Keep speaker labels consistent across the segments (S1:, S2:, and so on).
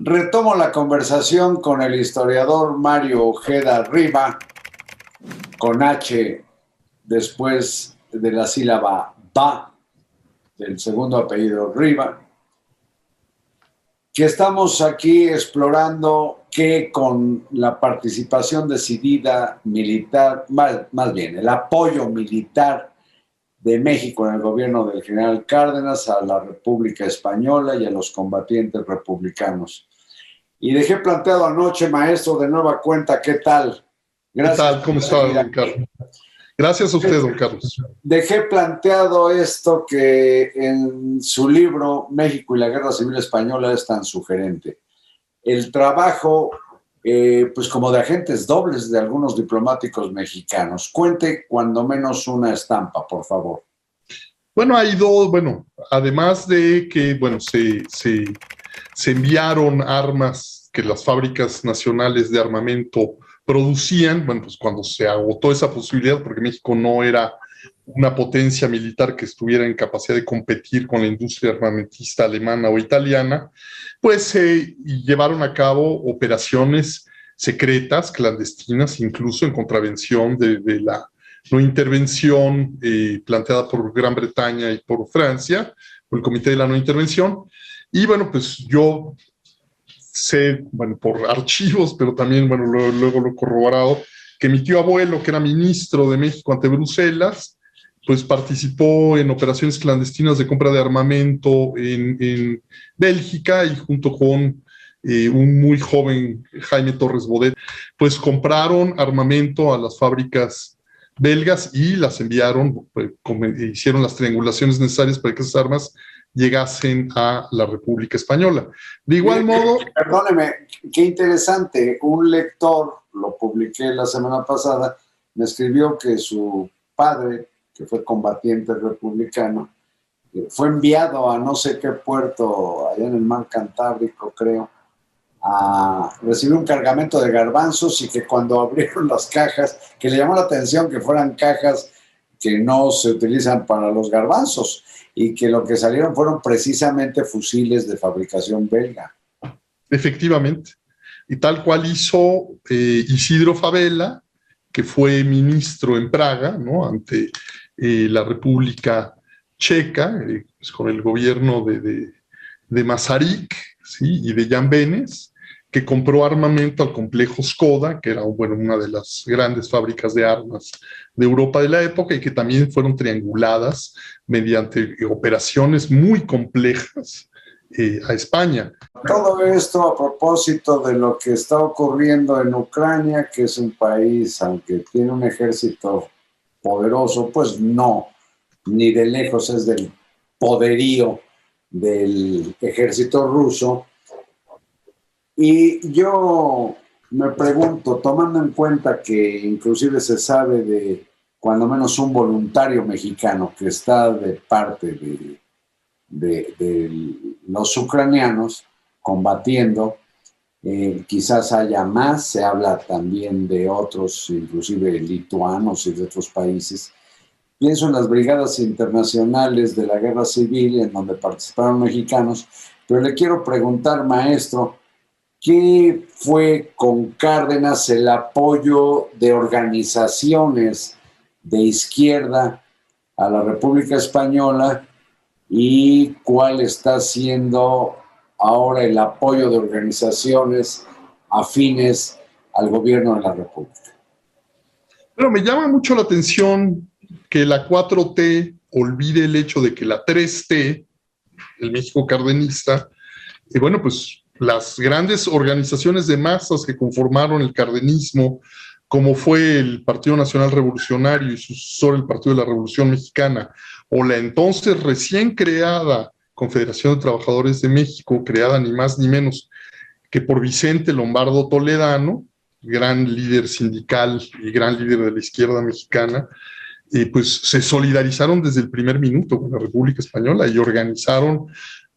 S1: Retomo la conversación con el historiador Mario Ojeda Riva, con H después de la sílaba ba, del segundo apellido Riva, que estamos aquí explorando que con la participación decidida militar, más bien el apoyo militar de México en el gobierno del general Cárdenas a la República Española y a los combatientes republicanos. Y dejé planteado anoche, maestro, de nueva cuenta, ¿qué tal?
S2: Gracias. ¿Qué tal? ¿Cómo está, don Carlos? Gracias a usted, don Carlos.
S1: Dejé planteado esto que en su libro México y la Guerra Civil Española es tan sugerente. El trabajo, pues como de agentes dobles de algunos diplomáticos mexicanos. Cuente cuando menos una estampa, por favor.
S2: Bueno, hay dos, además de que, se enviaron armas que las fábricas nacionales de armamento producían, pues cuando se agotó esa posibilidad, porque México no era una potencia militar que estuviera en capacidad de competir con la industria armamentista alemana o italiana, pues se llevaron a cabo operaciones secretas, clandestinas, incluso en contravención de la no intervención planteada por Gran Bretaña y por Francia, por el Comité de la No Intervención. Y pues yo sé, por archivos, pero también, luego lo he corroborado, que mi tío abuelo, que era ministro de México ante Bruselas, pues participó en operaciones clandestinas de compra de armamento en Bélgica y junto con un muy joven Jaime Torres Bodet, pues compraron armamento a las fábricas belgas y las enviaron, hicieron las triangulaciones necesarias para que esas armas llegasen a la República Española. De igual modo...
S1: Perdóneme, qué interesante. Un lector, lo publiqué la semana pasada, me escribió que su padre, que fue combatiente republicano, fue enviado a no sé qué puerto, allá en el mar Cantábrico, creo, a recibir un cargamento de garbanzos y que cuando abrieron las cajas, que le llamó la atención que fueran cajas que no se utilizan para los garbanzos y que lo que salieron fueron precisamente fusiles de fabricación belga.
S2: Efectivamente. Y tal cual hizo Isidro Fabela, que fue ministro en Praga, ¿no?, ante la República Checa, pues con el gobierno de Masaryk, ¿sí?, y de Jan Benes, que compró armamento al complejo Skoda, que era una de las grandes fábricas de armas de Europa de la época y que también fueron trianguladas mediante operaciones muy complejas a España.
S1: Todo esto a propósito de lo que está ocurriendo en Ucrania, que es un país, aunque tiene un ejército poderoso, pues no, ni de lejos es del poderío del ejército ruso. Y yo me pregunto, tomando en cuenta que inclusive se sabe de cuando menos un voluntario mexicano que está de parte de los ucranianos combatiendo, quizás haya más, se habla también de otros, inclusive lituanos y de otros países. Pienso en las brigadas internacionales de la guerra civil en donde participaron mexicanos, pero le quiero preguntar, maestro, ¿qué fue con Cárdenas el apoyo de organizaciones de izquierda a la República Española y cuál está siendo ahora el apoyo de organizaciones afines al gobierno de la República?
S2: Bueno, me llama mucho la atención que la 4T olvide el hecho de que la 3T, el México cardenista, pues las grandes organizaciones de masas que conformaron el cardenismo, como fue el Partido Nacional Revolucionario y su sucesor, el Partido de la Revolución Mexicana, o la entonces recién creada Confederación de Trabajadores de México, creada ni más ni menos que por Vicente Lombardo Toledano, gran líder sindical y gran líder de la izquierda mexicana, pues se solidarizaron desde el primer minuto con la República Española y organizaron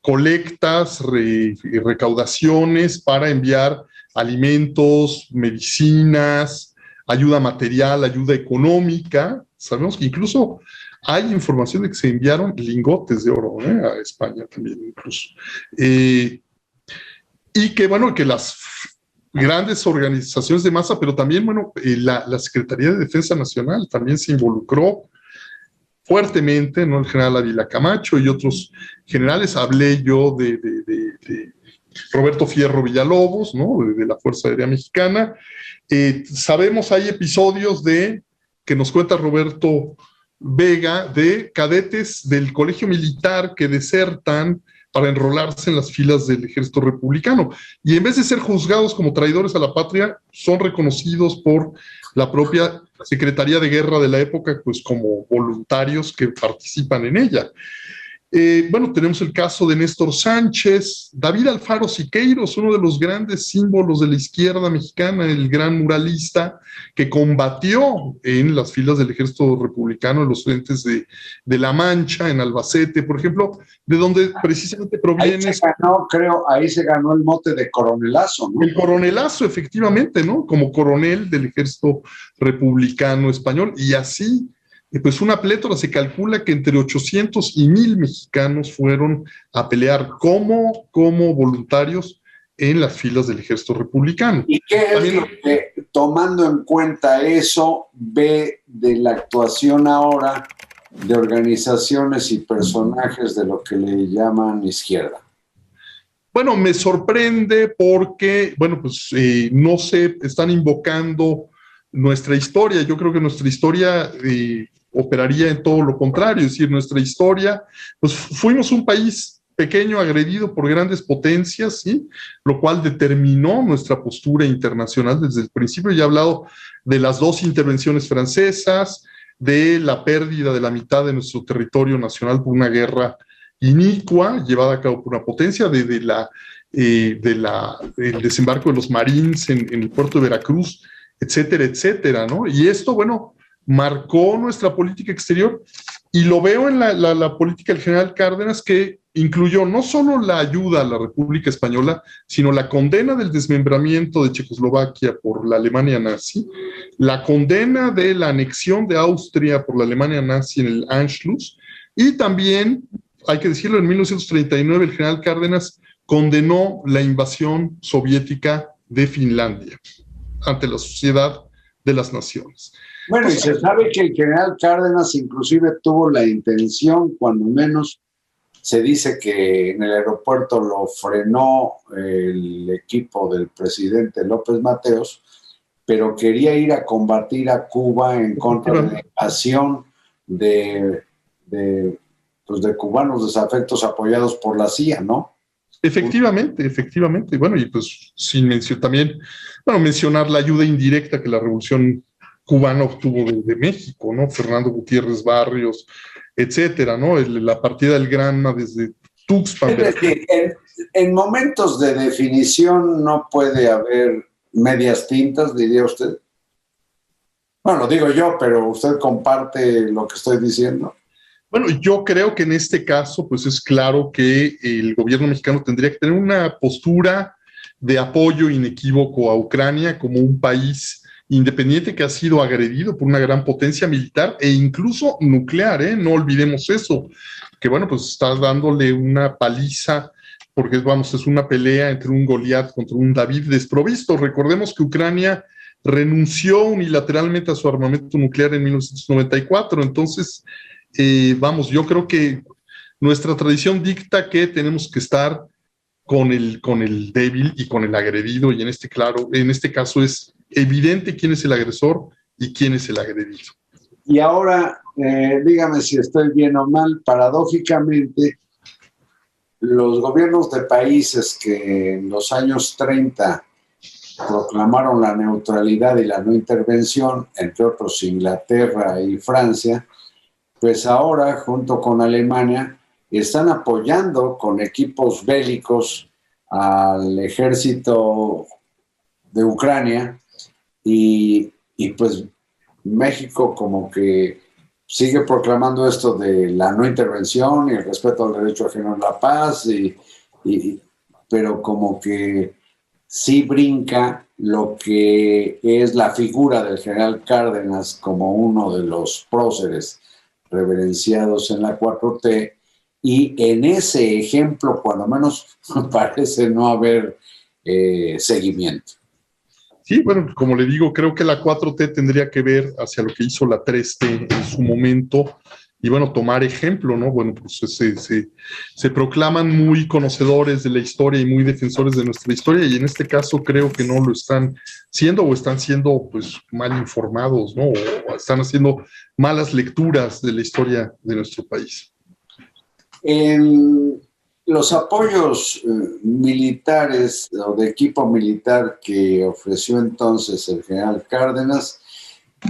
S2: colectas y recaudaciones para enviar alimentos, medicinas, ayuda material, ayuda económica. Sabemos que incluso hay información de que se enviaron lingotes de oro a España también incluso. y que, bueno, que las grandes organizaciones de masa, pero también, bueno, la Secretaría de Defensa Nacional también se involucró fuertemente, ¿no? El general Ávila Camacho y otros generales. Hablé yo de Roberto Fierro Villalobos, ¿no? De la Fuerza Aérea Mexicana. Sabemos, hay episodios que nos cuenta Roberto Vega, de cadetes del Colegio Militar que desertan para enrolarse en las filas del ejército republicano. Y en vez de ser juzgados como traidores a la patria, son reconocidos por la propia Secretaría de Guerra de la época, pues como voluntarios que participan en ella. Bueno, tenemos el caso de Néstor Sánchez, David Alfaro Siqueiros, uno de los grandes símbolos de la izquierda mexicana, el gran muralista que combatió en las filas del ejército republicano en los frentes de La Mancha, en Albacete, por ejemplo, de donde precisamente proviene...
S1: Ahí se ganó el mote de coronelazo, ¿no?
S2: El coronelazo, efectivamente, ¿no? Como coronel del ejército republicano español, y así... pues una plétora, se calcula que entre 800 y 1000 mexicanos fueron a pelear como voluntarios en las filas del ejército republicano.
S1: ¿Y qué es lo que, tomando en cuenta eso, ve de la actuación ahora de organizaciones y personajes de lo que le llaman izquierda?
S2: Bueno, me sorprende porque, bueno, pues no se están invocando nuestra historia. Yo creo que nuestra historia operaría en todo lo contrario, es decir, nuestra historia, pues fuimos un país pequeño agredido por grandes potencias, ¿sí? Lo cual determinó nuestra postura internacional desde el principio. Ya he hablado de las 2 intervenciones francesas, de la pérdida de la mitad de nuestro territorio nacional por una guerra inicua llevada a cabo por una potencia, del desembarco de los Marines en el puerto de Veracruz, etcétera, etcétera, ¿no? Y esto, bueno, marcó nuestra política exterior, y lo veo en la política del general Cárdenas, que incluyó no solo la ayuda a la República Española, sino la condena del desmembramiento de Checoslovaquia por la Alemania nazi, la condena de la anexión de Austria por la Alemania nazi en el Anschluss, y también, hay que decirlo, en 1939 el general Cárdenas condenó la invasión soviética de Finlandia ante la Sociedad de las Naciones.
S1: Bueno, y se sabe que el general Cárdenas inclusive tuvo la intención, cuando menos se dice que en el aeropuerto lo frenó el equipo del presidente López Mateos, pero quería ir a combatir a Cuba en contra de la invasión de cubanos desafectos apoyados por la CIA, ¿no?
S2: Efectivamente. Bueno, y pues sin mencionar la ayuda indirecta que la Revolución Cubana obtuvo de México, ¿no? Fernando Gutiérrez Barrios, etcétera, ¿no? La partida del Granma desde Tuxpan.
S1: Es decir, en momentos de definición no puede haber medias tintas, diría usted. Bueno, lo digo yo, pero usted comparte lo que estoy diciendo.
S2: Bueno, yo creo que en este caso, pues es claro que el gobierno mexicano tendría que tener una postura de apoyo inequívoco a Ucrania como un país independiente que ha sido agredido por una gran potencia militar e incluso nuclear, ¿eh? No olvidemos eso, que bueno, pues está dándole una paliza, porque vamos, es una pelea entre un Goliat contra un David desprovisto. Recordemos que Ucrania renunció unilateralmente a su armamento nuclear en 1994, entonces, vamos, yo creo que nuestra tradición dicta que tenemos que estar con el débil y con el agredido, y en este caso es evidente quién es el agresor y quién es el agredido.
S1: Y ahora, dígame si estoy bien o mal, paradójicamente, los gobiernos de países que en los años 30 proclamaron la neutralidad y la no intervención, entre otros Inglaterra y Francia, pues ahora, junto con Alemania, están apoyando con equipos bélicos al ejército de Ucrania, y pues México como que sigue proclamando esto de la no intervención y el respeto al derecho ajeno a la paz, pero como que sí brinca lo que es la figura del general Cárdenas como uno de los próceres reverenciados en la 4T, y en ese ejemplo, cuando menos parece no haber seguimiento.
S2: Sí, bueno, como le digo, creo que la 4T tendría que ver hacia lo que hizo la 3T en su momento y, bueno, tomar ejemplo, ¿no? Bueno, pues se proclaman muy conocedores de la historia y muy defensores de nuestra historia y en este caso creo que no lo están siendo o están siendo, pues, mal informados, ¿no? O están haciendo malas lecturas de la historia de nuestro país.
S1: En los apoyos militares o de equipo militar que ofreció entonces el general Cárdenas,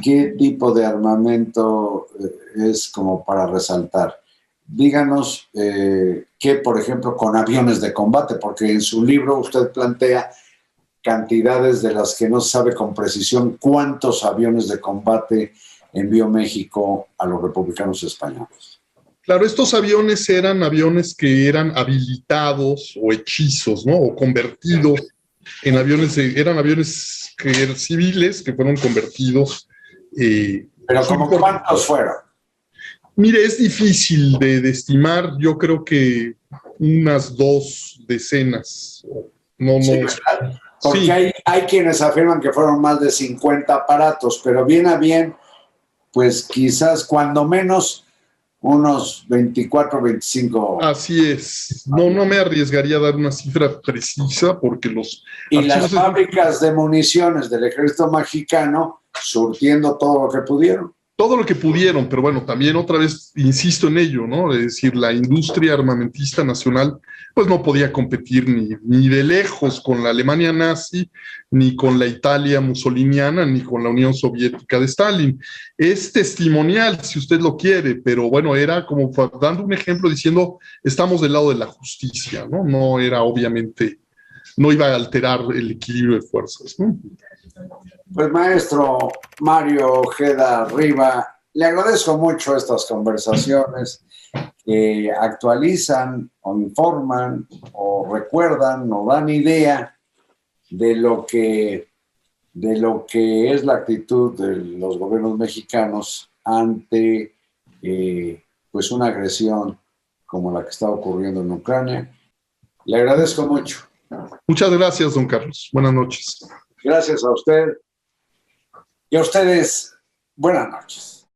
S1: ¿qué tipo de armamento es como para resaltar? Díganos que, por ejemplo, con aviones de combate, porque en su libro usted plantea cantidades de las que no se sabe con precisión cuántos aviones de combate envió México a los republicanos españoles.
S2: Claro, estos aviones eran aviones que eran habilitados o hechizos, ¿no? O convertidos en aviones, eran aviones que eran civiles que fueron convertidos.
S1: Pero ¿como cuántos fueron?
S2: Mire, es difícil de estimar, yo creo que unas 2 decenas. No,
S1: Sí,
S2: no.
S1: claro. Porque
S2: Sí.
S1: hay quienes afirman que fueron más de 50 aparatos, pero bien a bien, pues quizás cuando menos unos 24, 25.
S2: Así es. No me arriesgaría a dar una cifra precisa porque los
S1: Y las
S2: archivos...
S1: fábricas de municiones del ejército mexicano surtiendo todo lo que pudieron.
S2: Todo lo que pudieron, pero bueno, también otra vez insisto en ello, ¿no? Es decir, la industria armamentista nacional pues no podía competir ni de lejos con la Alemania nazi, ni con la Italia mussoliniana, ni con la Unión Soviética de Stalin. Es testimonial, si usted lo quiere, pero bueno, era como dando un ejemplo diciendo, estamos del lado de la justicia, ¿no? No era obviamente, no iba a alterar el equilibrio de fuerzas, ¿no?
S1: Pues maestro Mario Ojeda Riva, le agradezco mucho estas conversaciones que actualizan o informan o recuerdan o dan idea de lo que es la actitud de los gobiernos mexicanos ante pues una agresión como la que está ocurriendo en Ucrania. Le agradezco mucho.
S2: Muchas gracias, don Carlos. Buenas noches.
S1: Gracias a usted. Y a ustedes, buenas noches.